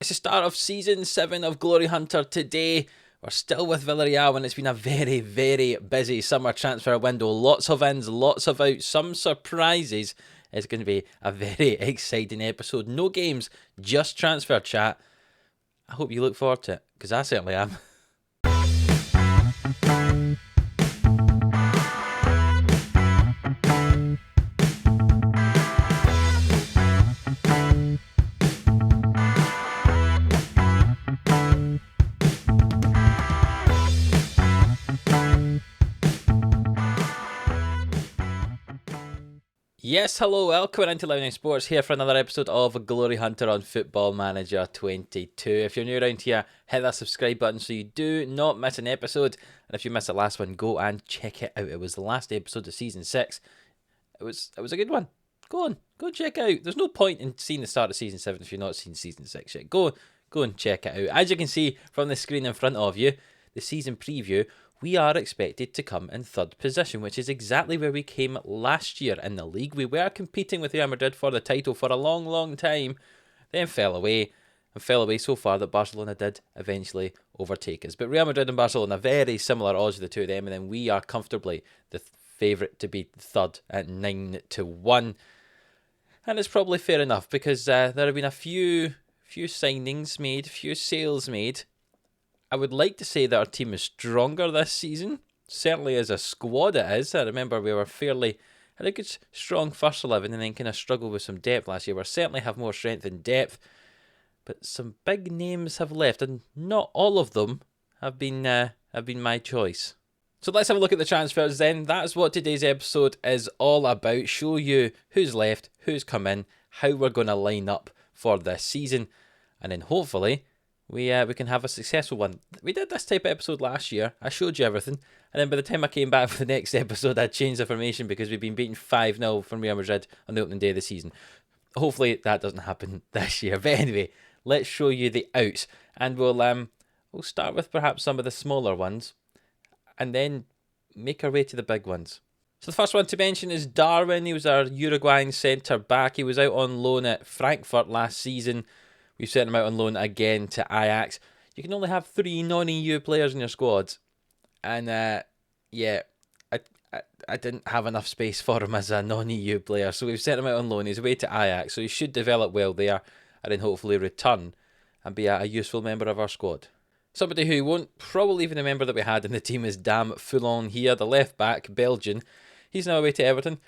It's the start of Season 7 of Glory Hunter today. We're still with Villarreal and it's been a very, very busy summer transfer window. Lots of ins, lots of outs, some surprises. It's going to be a very exciting episode. No games, just transfer chat. I hope you look forward to it, because I certainly am. Yes, hello, welcome into Livestreams Sports here for another episode of Glory Hunter on Football Manager 22. If you're new around here, hit that subscribe button so you do not miss an episode. And if you missed the last one, go and check it out. It was the last episode of Season 6. It was a good one. Go check it out. There's no point in seeing the start of Season 7 if you've not seen Season 6 yet. Go and check it out. As you can see from the screen in front of you, the season preview, we are expected to come in third position, which is exactly where we came last year in the league. We were competing with Real Madrid for the title for a long, long time, then fell away so far that Barcelona did eventually overtake us. But Real Madrid and Barcelona, very similar odds, the two of them, and then we are comfortably the favourite to be third at 9-1. And it's probably fair enough, because there have been a few signings made, few sales made. I would like to say that our team is stronger this season. Certainly as a squad it is. I remember we were had a good strong first 11 and then kind of struggled with some depth last year. We certainly have more strength and depth. But some big names have left and not all of them have been my choice. So let's have a look at the transfers then. That's what today's episode is all about. Show you who's left, who's come in, how we're going to line up for this season. And then hopefully we can have a successful one. We did this type of episode last year. I showed you everything. And then by the time I came back for the next episode, I changed the formation because we've been beaten 5-0 from Real Madrid on the opening day of the season. Hopefully that doesn't happen this year. But anyway, let's show you the outs. And we'll start with perhaps some of the smaller ones and then make our way to the big ones. So the first one to mention is Darwin. He was our Uruguayan centre-back. He was out on loan at Frankfurt last season. We've sent him out on loan again to Ajax. You can only have 3 non-EU players in your squad. And I didn't have enough space for him as a non-EU player. So we've sent him out on loan. He's away to Ajax. So he should develop well there and then hopefully return and be a useful member of our squad. Somebody who won't probably even remember that we had in the team is Dam Foulon here, the left-back, Belgian. He's now away to Everton.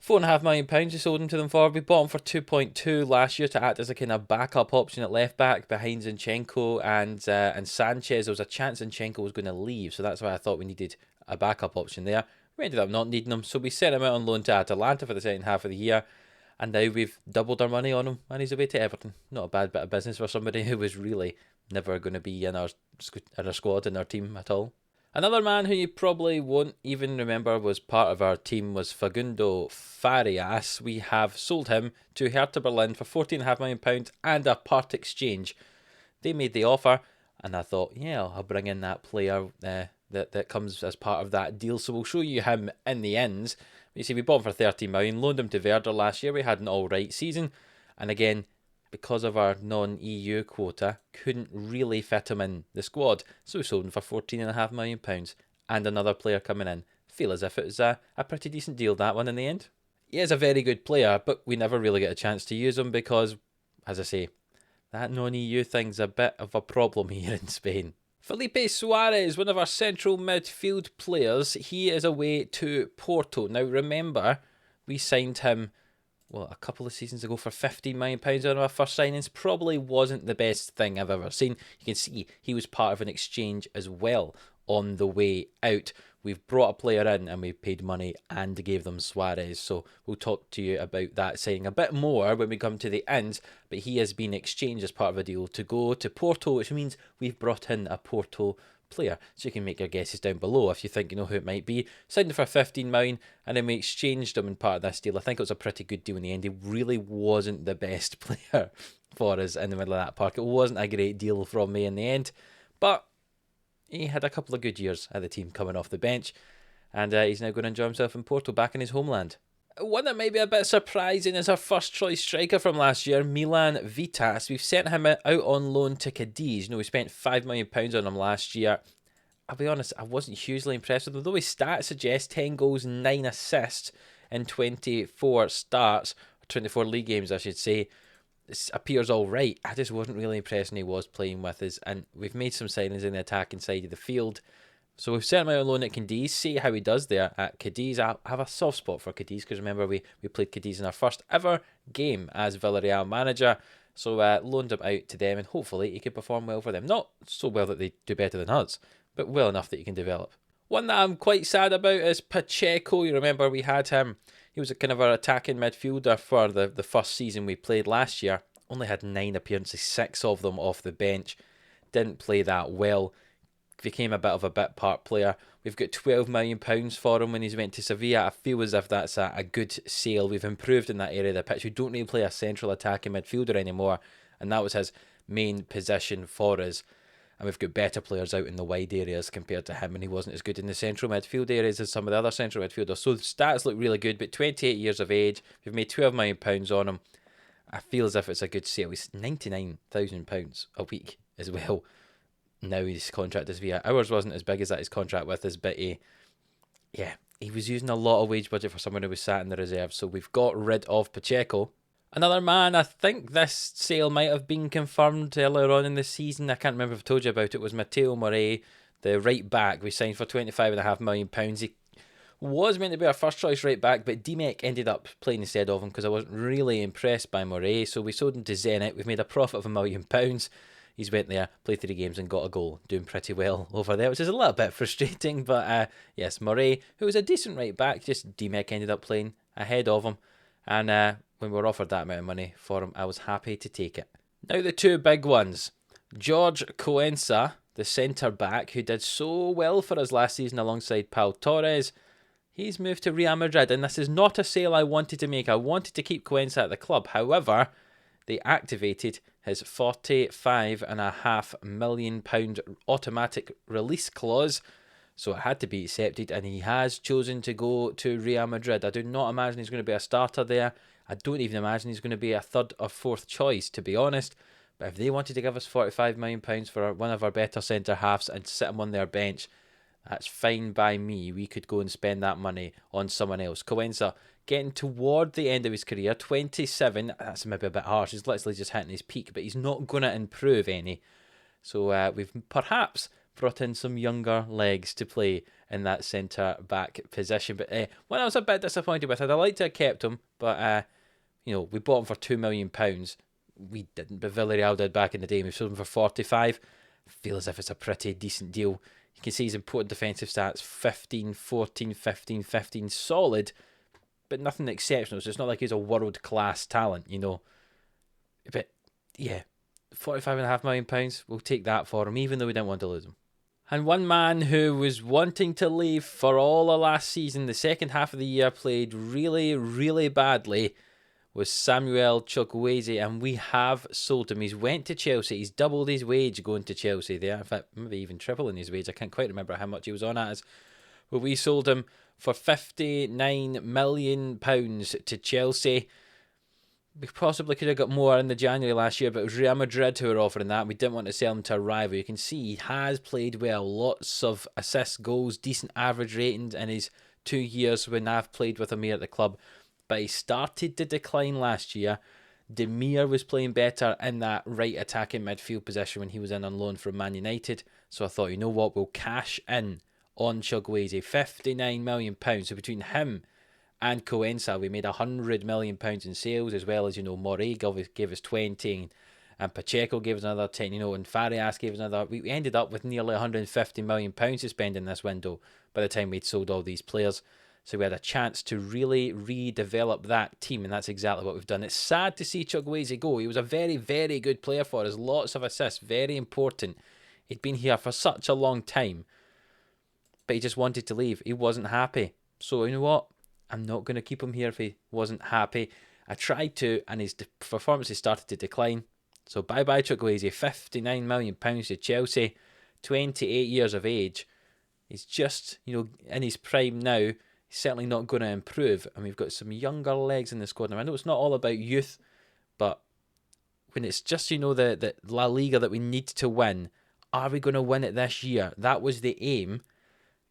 £4.5 million we sold him to them for. We bought him for 2.2 last year to act as a kind of backup option at left back behind Zinchenko and Sanchez. There was a chance Zinchenko was going to leave, so that's why I thought we needed a backup option there. We ended up not needing him, so we sent him out on loan to Atalanta for the second half of the year, and now we've doubled our money on him, and he's away to Everton. Not a bad bit of business for somebody who was really never going to be in our squad, in our team at all. Another man who you probably won't even remember was part of our team was Fagundo Farias. We have sold him to Hertha Berlin for £14.5 million and a part exchange. They made the offer and I thought, yeah, I'll bring in that player that comes as part of that deal. So we'll show you him in the ends. You see, we bought him for £13 million, loaned him to Werder last year. We had an alright season. And again, because of our non-EU quota, couldn't really fit him in the squad. So we sold him for £14.5 million and another player coming in. Feel as if it was a pretty decent deal, that one, in the end. He is a very good player, but we never really get a chance to use him because, as I say, that non-EU thing's a bit of a problem here in Spain. Felipe Suarez, one of our central midfield players, he is away to Porto. Now remember, we signed him a couple of seasons ago for £15 million on our first signings. Probably wasn't the best thing I've ever seen. You can see he was part of an exchange as well on the way out. We've brought a player in and we paid money and gave them Suarez. So we'll talk to you about that signing a bit more when we come to the ends. But he has been exchanged as part of a deal to go to Porto, which means we've brought in a Porto player. So you can make your guesses down below if you think you know who it might be. Signed him for £15 million and then we exchanged him in part of this deal. I think it was a pretty good deal in the end. He really wasn't the best player for us in the middle of that park. It wasn't a great deal from me in the end, but he had a couple of good years at the team coming off the bench, and he's now going to enjoy himself in Porto, back in his homeland. One that might be a bit surprising is our first choice striker from last year, Milan Vitas. We've sent him out on loan to Cadiz. We spent £5 million on him last year. I'll be honest, I wasn't hugely impressed with him, though his stats suggest 10 goals, 9 assists in 24 starts, 24 league games I should say. This appears alright. I just wasn't really impressed when he was playing with us, and we've made some signings in the attacking side of the field. So we've sent him out on loan at Cadiz, see how he does there at Cadiz. I have a soft spot for Cadiz because remember we played Cadiz in our first ever game as Villarreal manager. So loaned him out to them and hopefully he could perform well for them. Not so well that they do better than us, but well enough that he can develop. One that I'm quite sad about is Pacheco. You remember we had him. He was a kind of our attacking midfielder for the first season we played last year. Only had 9 appearances, 6 of them off the bench. Didn't play that well. Became a bit of a bit part player. We've got £12 million for him when he's went to Sevilla. I feel as if that's a good sale. We've improved in that area of the pitch. We don't really play a central attacking midfielder anymore, and that was his main position for us. And we've got better players out in the wide areas compared to him, and he wasn't as good in the central midfield areas as some of the other central midfielders. So the stats look really good, but 28 years of age, we've made £12 million on him. I feel as if it's a good sale. He's £99,000 a week as well. Now his contract is via. Ours wasn't as big as that, his contract with us, but he was using a lot of wage budget for someone who was sat in the reserve. So we've got rid of Pacheco. Another man, I think this sale might have been confirmed earlier on in the season. I can't remember if I told you about it. Was Matteo Murray, the right back. We signed for £25.5 million. He was meant to be our first choice right back, but Dimek ended up playing instead of him because I wasn't really impressed by Murray. So we sold him to Zenit. We've made a profit of £1 million. He's went there, played 3 games and got a goal. Doing pretty well over there, which is a little bit frustrating. But yes, Murray, who was a decent right back, just Dimek ended up playing ahead of him. And when we were offered that amount of money for him, I was happy to take it. Now the 2 big ones. George Coenser, the centre-back, who did so well for us last season alongside Pau Torres. He's moved to Real Madrid, and this is not a sale I wanted to make. I wanted to keep Coenser at the club. However, they activated his £45.5 million automatic release clause, so it had to be accepted, and he has chosen to go to Real Madrid. I do not imagine he's going to be a starter there. I don't even imagine he's going to be a 3rd or 4th choice, to be honest. But if they wanted to give us £45 million for one of our better centre-halves and sit him on their bench, that's fine by me. We could go and spend that money on someone else. Coenser, getting toward the end of his career, 27, that's maybe a bit harsh. He's literally just hitting his peak, but he's not going to improve any. So we've perhaps brought in some younger legs to play in that centre-back position. But one I was a bit disappointed with, I'd like to have kept him, but we bought him for £2 million. We didn't, but Villarreal did back in the day. We sold him for 45. I feel as if it's a pretty decent deal. You can see his important defensive stats, 15, 14, 15, 15, solid, but nothing exceptional. So it's not like he's a world-class talent, But, yeah, £45.5 million, we'll take that for him, even though we didn't want to lose him. And one man who was wanting to leave for all of last season, the second half of the year played really, really badly, was Samuel Chukwueze, and we have sold him. He's went to Chelsea. He's doubled his wage going to Chelsea there. In fact, maybe even tripling his wage. I can't quite remember how much he was on as. But we sold him for £59 million to Chelsea. We possibly could have got more in the January last year, but it was Real Madrid who were offering that. We didn't want to sell him to a rival. You can see he has played well. Lots of assists, goals, decent average ratings in his 2 years when I've played with him here at the club. But he started to decline last year. Dimir was playing better in that right attacking midfield position when he was in on loan from Man United. So I thought, you know what, we'll cash in on Chukwueze. £59 million. So between him and Coenser, we made £100 million in sales, as well as, Murray gave us 20, and Pacheco gave us another 10, and Farias gave us another. We ended up with nearly £150 million to spend in this window by the time we'd sold all these players. So we had a chance to really redevelop that team, and that's exactly what we've done. It's sad to see Chukwueze go. He was a very, very good player for us. Lots of assists, very important. He'd been here for such a long time, but he just wanted to leave. He wasn't happy. So you know what? I'm not going to keep him here if he wasn't happy. I tried to, and his performances started to decline. So bye-bye Chukwueze. £59 million to Chelsea. 28 years of age. He's just, in his prime now. he's certainly not going to improve. And we've got some younger legs in the squad now. I know it's not all about youth, but when it's just, the La Liga that we need to win, are we going to win it this year? That was the aim.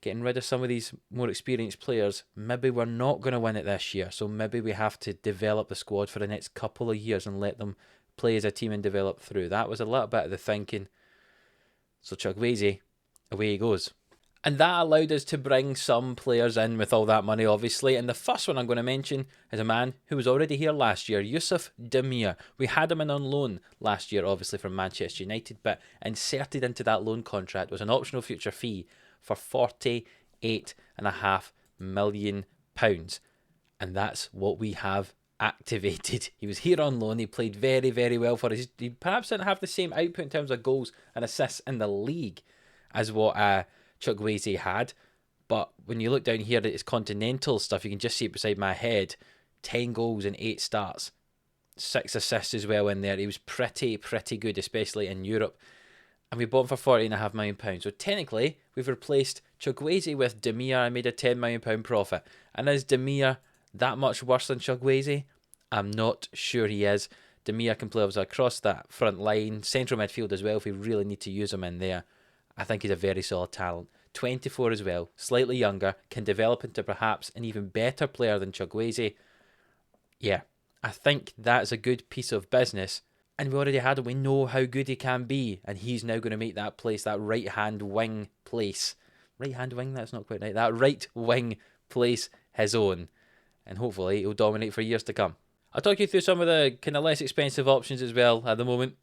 Getting rid of some of these more experienced players, maybe we're not going to win it this year. So maybe we have to develop the squad for the next couple of years and let them play as a team and develop through. That was a little bit of the thinking. So Chukwueze, away he goes. And that allowed us to bring some players in with all that money, obviously. And the first one I'm going to mention is a man who was already here last year, Yusuf Dimir. We had him in on loan last year, obviously, from Manchester United, but inserted into that loan contract was an optional future fee for £48.5 million. And that's what we have activated. He was here on loan. He played very, very well for us. He perhaps didn't have the same output in terms of goals and assists in the league as what Chukwueze had, but when you look down here at his continental stuff, you can just see it beside my head. 10 goals and 8 starts, 6 assists as well in there. He was pretty good, especially in Europe, and we bought him for £40.5 million. So technically we've replaced Chukwueze with Dimir and made a £10 million profit. And is Dimir that much worse than Chukwueze? I'm not sure he is. Dimir can play across that front line, central midfield as well if we really need to use him in there. I think he's a very solid talent. 24 as well, slightly younger, can develop into perhaps an even better player than Chukwueze. Yeah, I think that's a good piece of business. And we already had him. We know how good he can be. And he's now going to make that place, that right-hand wing place. Right-hand wing? That's not quite right. That right wing place his own. And hopefully he'll dominate for years to come. I'll talk you through some of the kind of less expensive options as well at the moment.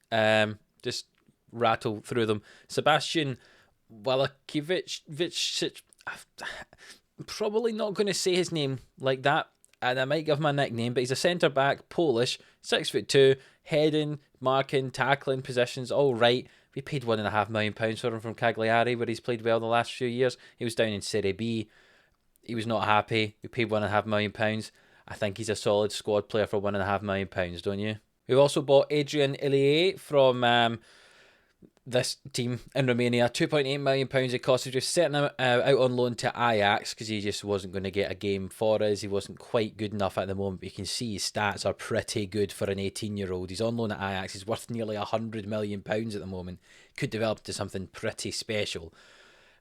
Just rattle through them. Sebastian Walakiewicz, I'm probably not going to say his name like that, and I might give him a nickname, but he's a centre-back, Polish, 6'2", heading, marking, tackling positions, all right. We paid £1.5 million for him from Cagliari, where he's played well the last few years. He was down in Serie B. He was not happy. We paid £1.5 million. I think he's a solid squad player for £1.5 million, don't you? We've also bought Adrian Elia from this team in Romania. £2.8 million it cost. We just sent him out on loan to Ajax because he just wasn't going to get a game for us. He wasn't quite good enough at the moment. But you can see his stats are pretty good for an 18-year-old. He's on loan at Ajax. He's worth nearly £100 million at the moment. Could develop into something pretty special.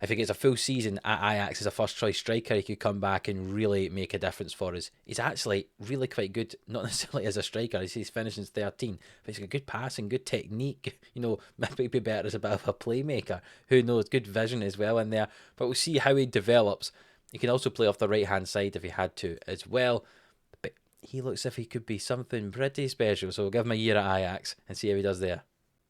If he gets a full season at Ajax as a first-choice striker, he could come back and really make a difference for us. He's actually really quite good, not necessarily as a striker. He's finishing 13, but he's got good passing, good technique. Maybe he'd be better as a bit of a playmaker. Who knows? Good vision as well in there. But we'll see how he develops. He can also play off the right-hand side if he had to as well. But he looks as if he could be something pretty special. So we'll give him a year at Ajax and see how he does there.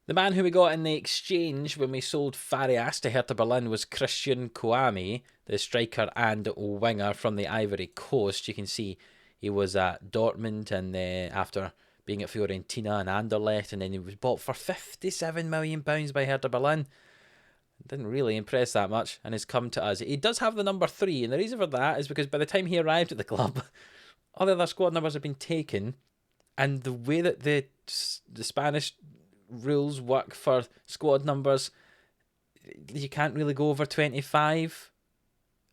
The man who we got in the exchange when we sold Farias to Hertha Berlin was Christian Kwame, the striker and winger from the Ivory Coast. You can see he was at Dortmund and after being at Fiorentina and Anderlecht, and then he was bought for £57 million by Hertha Berlin. Didn't really impress that much and has come to us. He does have the number 3, and the reason for that is because by the time he arrived at the club, all the other squad numbers have been taken, and the way that the Spanish rules work for squad numbers, you can't really go over 25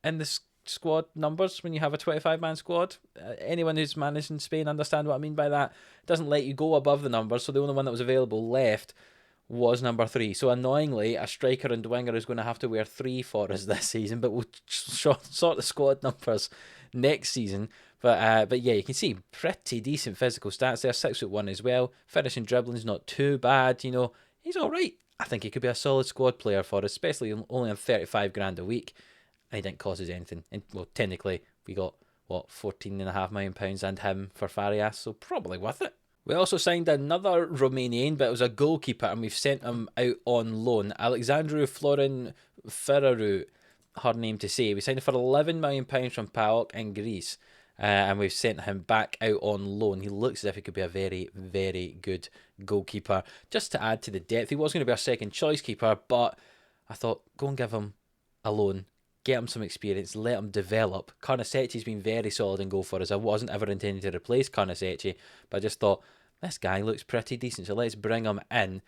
in the squad numbers when you have a 25-man squad. Anyone who's managed in Spain understand what I mean by that. It doesn't let you go above the numbers, so the only one that was available left was number 3. So annoyingly, a striker and winger is going to have to wear 3 for us this season, but we'll sort the squad numbers next season. But yeah, you can see pretty decent physical stats there. 6'1" as well. Finishing dribbling's not too bad. He's all right. I think he could be a solid squad player for us, especially only on 35 grand a week. And he didn't cost us anything. And, well, technically, we got £14.5 million and him for Farias, so probably worth it. We also signed another Romanian, but it was a goalkeeper, and we've sent him out on loan. Alexandru Florin Ferraru, hard name to say. We signed him for £11 million from PAOK in Greece. And we've sent him back out on loan. He looks as if he could be a very, very good goalkeeper. Just to add to the depth, he was going to be our second choice keeper, but I thought, go and give him a loan, get him some experience, let him develop. Karnasecchi's been very solid in goal for us. I wasn't ever intending to replace Karnasecchi, but I just thought, this guy looks pretty decent, so let's bring him in.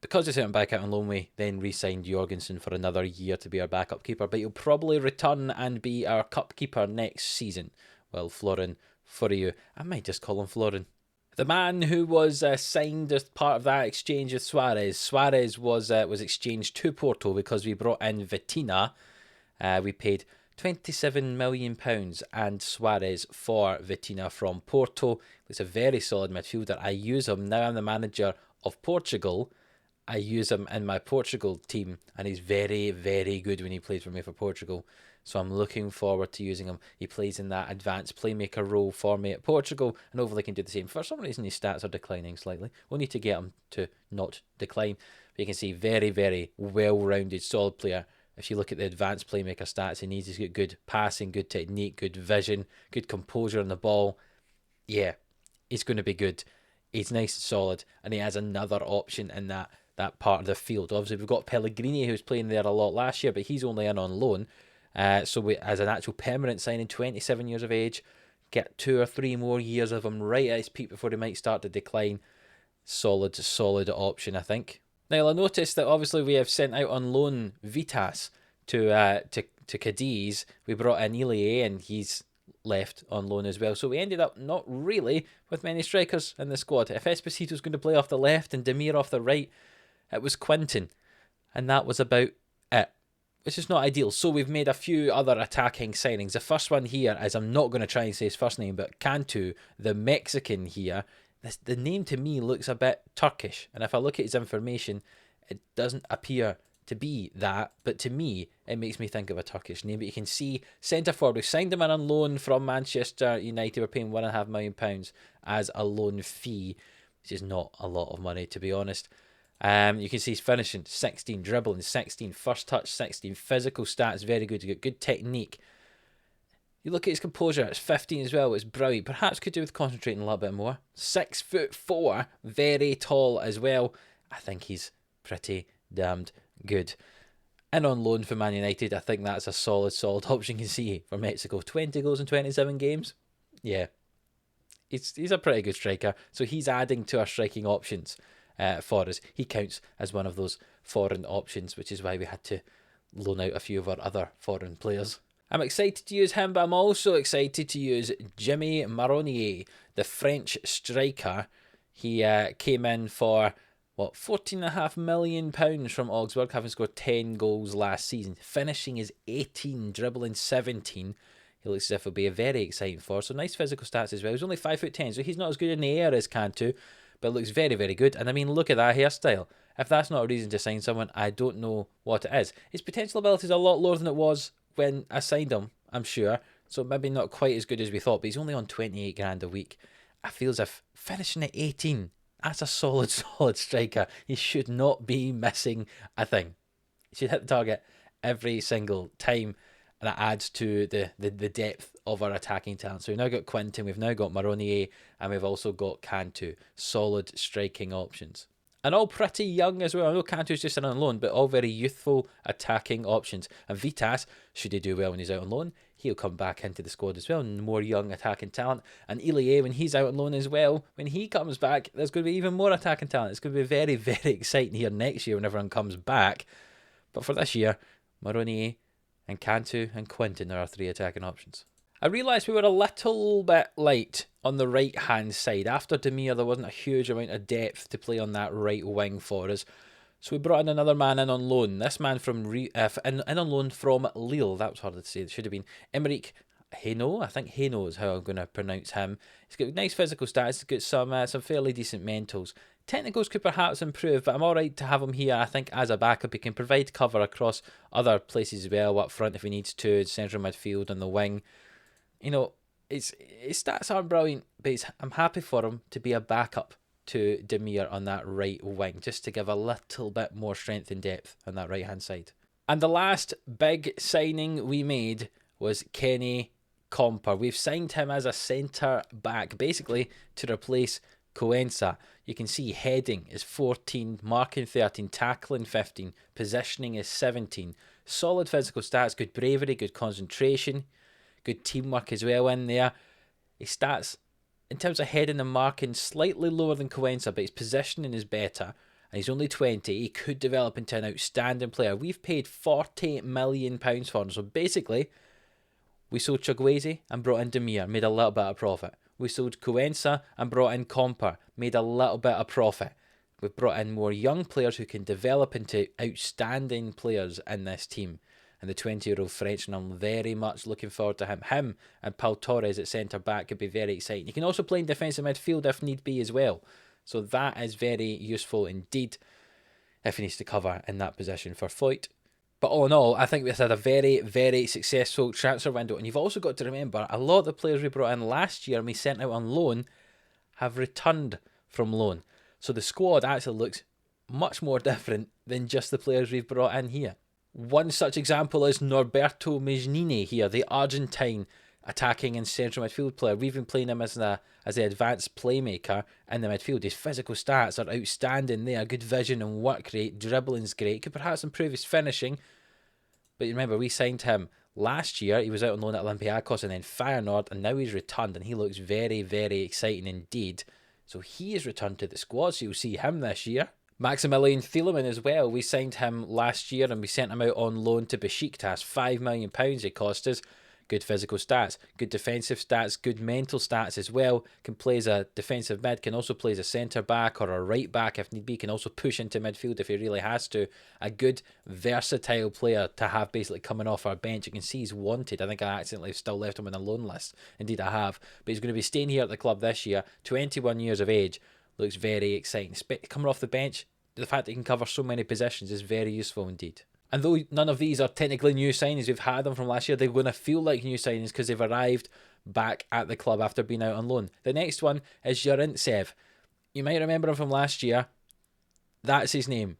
Because he sent him back out on loan, we then re-signed Jorgensen for another year to be our backup keeper, but he'll probably return and be our cup keeper next season. Well, Florin Furiu, I might just call him Florin. The man who was signed as part of that exchange with Suarez. Suarez was exchanged to Porto because we brought in Vitina. We paid £27 million and Suarez for Vitina from Porto. He's a very solid midfielder. I use him. Now I'm the manager of Portugal. I use him in my Portugal team, and he's very, very good when he plays for me for Portugal. So I'm looking forward to using him. He plays in that advanced playmaker role for me at Portugal, and hopefully can do the same. For some reason, his stats are declining slightly. We'll need to get him to not decline. But you can see very, very well-rounded, solid player. If you look at the advanced playmaker stats, he's got good passing, good technique, good vision, good composure on the ball. Yeah, he's going to be good. He's nice and solid, and he has another option in that part of the field. Obviously, we've got Pellegrini, who's playing there a lot last year, but he's only in on loan. So we, as an actual permanent signing, 27 years of age, get 2 or 3 more years of him right at his peak before he might start to decline. Solid option, I think. Now, I noticed that obviously we have sent out on loan Vitas to Cadiz. We brought in Elia, and he's left on loan as well. So we ended up not really with many strikers in the squad. If Esposito's going to play off the left and Dimir off the right, it was Quinton, and that was about it, which is not ideal. So we've made a few other attacking signings. The first one here is, I'm not going to try and say his first name, but Cantu, the Mexican here. The name to me looks a bit Turkish, and if I look at his information, it doesn't appear to be that, but to me, it makes me think of a Turkish name. But you can see, centre forward, we signed him in on loan from Manchester United. We're paying £1.5 million as a loan fee, which is not a lot of money, to be honest. You can see he's finishing 16, dribbling 16, first touch 16, physical stats very good. He's got good technique. You look at his composure, it's 15 as well, it's brilliant. Perhaps could do with concentrating a little bit more. 6'4", very tall as well. I think he's pretty damned good. And on loan for Man United, I think that's a solid option. You can see for Mexico, 20 goals in 27 games. Yeah, he's a pretty good striker. So he's adding to our striking options for us. He counts as one of those foreign options, which is why we had to loan out a few of our other foreign players. I'm excited to use him, but I'm also excited to use Jimmy Maroney, the French striker. He came in for, £14.5 million from Augsburg, having scored 10 goals last season. Finishing is 18, dribbling 17. He looks as if he'll be a very exciting forward. So nice physical stats as well. He's only 5'10", so he's not as good in the air as Cantu, but looks very, very good. And I mean, look at that hairstyle. If that's not a reason to sign someone, I don't know what it is. His potential ability is a lot lower than it was when I signed him, I'm sure. So maybe not quite as good as we thought, but he's only on 28 grand a week. I feel as if finishing at 18, that's a solid striker. He should not be missing a thing. He should hit the target every single time, and it adds to the depth of our attacking talent. So we've now got Quinton, we've now got Maroney, and we've also got Cantu. Solid striking options. And all pretty young as well. I know Cantu's just on loan, but all very youthful attacking options. And Vitas, should he do well when he's out on loan, he'll come back into the squad as well. More young attacking talent. And Elia, when he's out on loan as well, when he comes back, there's going to be even more attacking talent. It's going to be very, very exciting here next year when everyone comes back. But for this year, Maroney and Cantu and Quinton are our 3 attacking options. I realised we were a little bit light on the right-hand side. After Dimir, there wasn't a huge amount of depth to play on that right wing for us. So we brought in another man in on loan. This man from in on loan from Lille. That was harder to say. It should have been Emerick Hainaut. I think Hainaut is how I'm going to pronounce him. He's got nice physical stats. He's got some fairly decent mentals. Technicals could perhaps improve, but I'm alright to have him here. I think as a backup, he can provide cover across other places as well, up front if he needs to, central midfield, on the wing. You know, his stats aren't brilliant, but I'm happy for him to be a backup to Dimir on that right wing, just to give a little bit more strength and depth on that right-hand side. And the last big signing we made was Kenny Comper. We've signed him as a centre-back, basically to replace Coenser. You can see heading is 14, marking 13, tackling 15, positioning is 17. Solid physical stats, good bravery, good concentration, good teamwork as well in there. His stats, in terms of heading and marking, slightly lower than Coenser, but his positioning is better. and he's only 20. He could develop into an outstanding player. We've paid £40 million for him. So basically, we sold Chukwueze and brought in Dimir, made a little bit of profit. We sold Coenser and brought in Comper, made a little bit of profit. We've brought in more young players who can develop into outstanding players in this team. And the 20-year-old Frenchman, I'm very much looking forward to him. Him and Pau Torres at centre-back could be very exciting. He can also play in defensive midfield if need be as well. So that is very useful indeed if he needs to cover in that position for Foyt. But all in all, I think we've had a very, very successful transfer window. And you've also got to remember, a lot of the players we brought in last year and we sent out on loan have returned from loan. So the squad actually looks much more different than just the players we've brought in here. One such example is Norberto Mignini here, the Argentine attacking and central midfield player. We've been playing him as the advanced playmaker in the midfield. His physical stats are outstanding there. Good vision and work rate. Dribbling's great. Could perhaps improve his finishing. But remember, we signed him last year. He was out on loan at Olympiacos and then Feyenoord, and now he's returned and he looks very, very exciting indeed. So he is returned to the squad, so you'll see him this year. Maximilian Thieleman as well. We signed him last year and we sent him out on loan to Besiktas. £5 million he cost us. Good physical stats, good defensive stats, good mental stats as well. Can play as a defensive mid, can also play as a centre-back or a right-back if need be. Can also push into midfield if he really has to. A good, versatile player to have basically coming off our bench. You can see he's wanted. I think I accidentally still left him on the loan list. Indeed, I have. But he's going to be staying here at the club this year. 21 years of age. Looks very exciting. Coming off the bench, the fact that he can cover so many positions is very useful indeed. And though none of these are technically new signings, we've had them from last year, they're going to feel like new signings because they've arrived back at the club after being out on loan. The next one is Jaren Sev. You might remember him from last year. That's his name.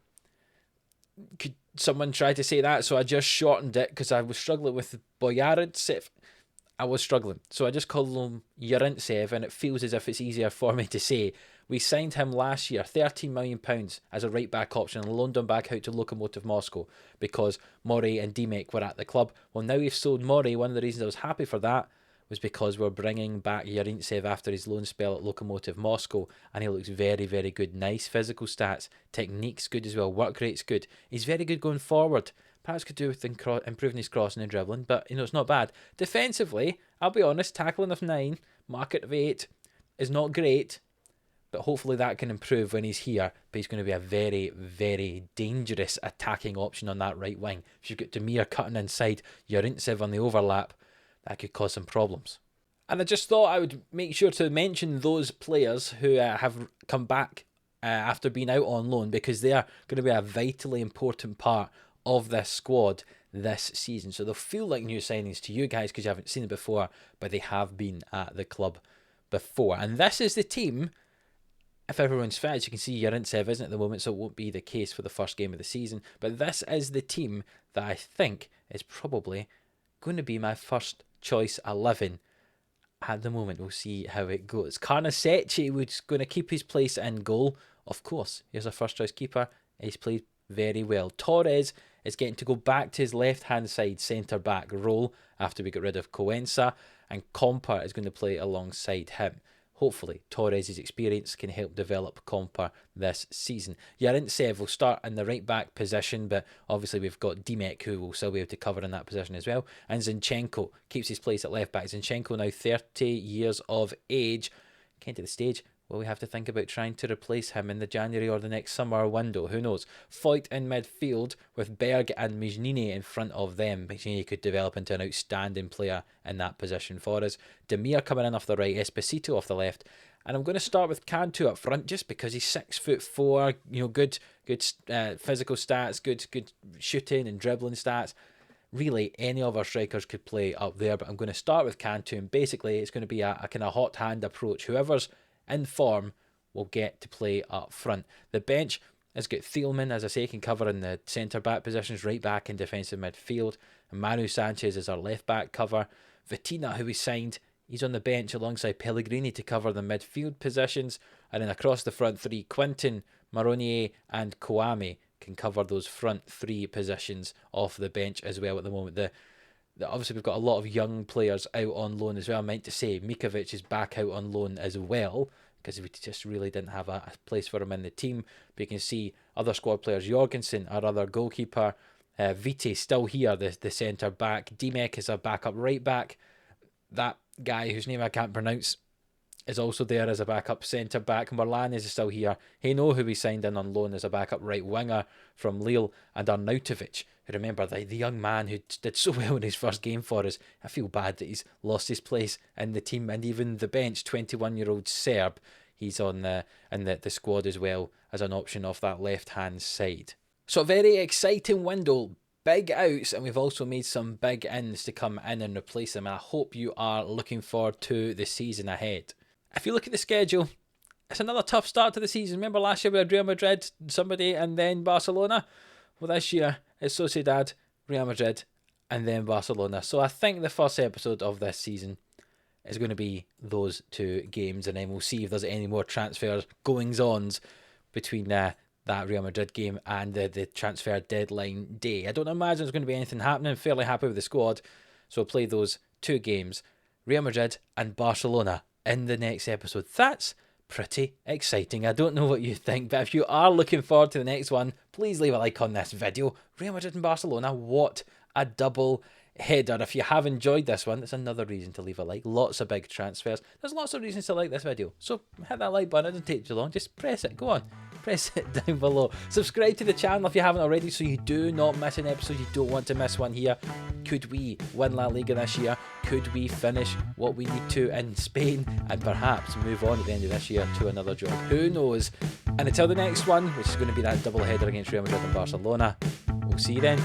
Could someone try to say that? So I just shortened it because I was struggling with Jaren Sev. I was struggling. So I just called him Jaren Sev, and it feels as if it's easier for me to say. We signed him last year, £13 million as a right-back option, and loaned him back out to Lokomotiv Moscow because Murray and Dimek were at the club. Well, now we've sold Murray. One of the reasons I was happy for that was because we're bringing back Jaren Sev after his loan spell at Lokomotiv Moscow, and he looks very, very good. Nice physical stats. Technique's good as well. Work rate's good. He's very good going forward. Perhaps could do with improving his crossing and dribbling, but it's not bad. Defensively, I'll be honest, tackling of 9, market of 8 is not great. But hopefully that can improve when he's here. But he's going to be a very, very dangerous attacking option on that right wing. If you've got Dimir cutting inside, Jaren Sev on the overlap, that could cause some problems. And I just thought I would make sure to mention those players who have come back after being out on loan, because they are going to be a vitally important part of this squad this season. So they'll feel like new signings to you guys because you haven't seen it before, but they have been at the club before. And this is the team. If everyone's fit, as you can see, Jaren Sev isn't at the moment, so it won't be the case for the first game of the season. But this is the team that I think is probably going to be my first choice 11 at the moment. We'll see how it goes. Carnesecchi was going to keep his place in goal. Of course, he's a first choice keeper. He's played very well. Torres is getting to go back to his left-hand side centre-back role after we got rid of Coenser, and Comper is going to play alongside him. Hopefully, Torres' experience can help develop Comper this season. Jaren Sev will start in the right-back position, but obviously we've got Dimek, who will still be able to cover in that position as well. And Zinchenko keeps his place at left-back. Zinchenko, now 30 years of age, came to the stage. Will we have to think about trying to replace him in the January or the next summer window? Who knows? Foyt in midfield with Berg and Mignini in front of them. Mignini could develop into an outstanding player in that position for us. Dimir coming in off the right, Esposito off the left. And I'm going to start with Cantu up front just because he's 6'4", good physical stats, good shooting and dribbling stats. Really, any of our strikers could play up there, but I'm going to start with Cantu, and basically it's going to be a kind of hot hand approach. Whoever's in form will get to play up front. The bench has got Thieleman, as I say, can cover in the centre-back positions, right back in defensive midfield. And Manu Sanchez is our left-back cover. Vitina, who we signed, he's on the bench alongside Pellegrini to cover the midfield positions. And then across the front three, Quinton, Maroney and Kwame can cover those front three positions off the bench as well at the moment. Obviously, we've got a lot of young players out on loan as well. I meant to say Mikovic is back out on loan as well, because we just really didn't have a place for him in the team. But you can see other squad players, Jorgensen, our other goalkeeper, Vite still here, the centre back. Dimek is a backup right back. That guy whose name I can't pronounce is also there as a backup centre back. Morlan is still here. Haino, who we signed in on loan as a backup right winger from Lille, and Arnautovic, who, remember, the young man who did so well in his first game for us. I feel bad that he's lost his place in the team and even the bench. 21-year-old Serb, he's on in the squad as well as an option off that left-hand side. So a very exciting window. Big outs, and we've also made some big ins to come in and replace them. I hope you are looking forward to the season ahead. If you look at the schedule, it's another tough start to the season. Remember last year we had Real Madrid, somebody, and then Barcelona? Well, this year it's Sociedad, Real Madrid, and then Barcelona. So I think the first episode of this season is going to be those two games, and then we'll see if there's any more transfers, goings-ons between that Real Madrid game and the transfer deadline day. I don't imagine there's going to be anything happening. I'm fairly happy with the squad. So I'll play those two games, Real Madrid and Barcelona, in the next episode. That's pretty exciting. I don't know what you think, but if you are looking forward to the next one, please leave a like on this video. Real Madrid and Barcelona, what a double header. If you have enjoyed this one, that's another reason to leave a like. Lots of big transfers. There's lots of reasons to like this video. So hit that like button. It doesn't take too long. Just press it. Go on. Press it down below. Subscribe to the channel if you haven't already so you do not miss an episode. You don't want to miss one here. Could we win La Liga this year? Could we finish what we need to in Spain and perhaps move on at the end of this year to another job? Who knows? And until the next one, which is going to be that double header against Real Madrid and Barcelona, we'll see you then.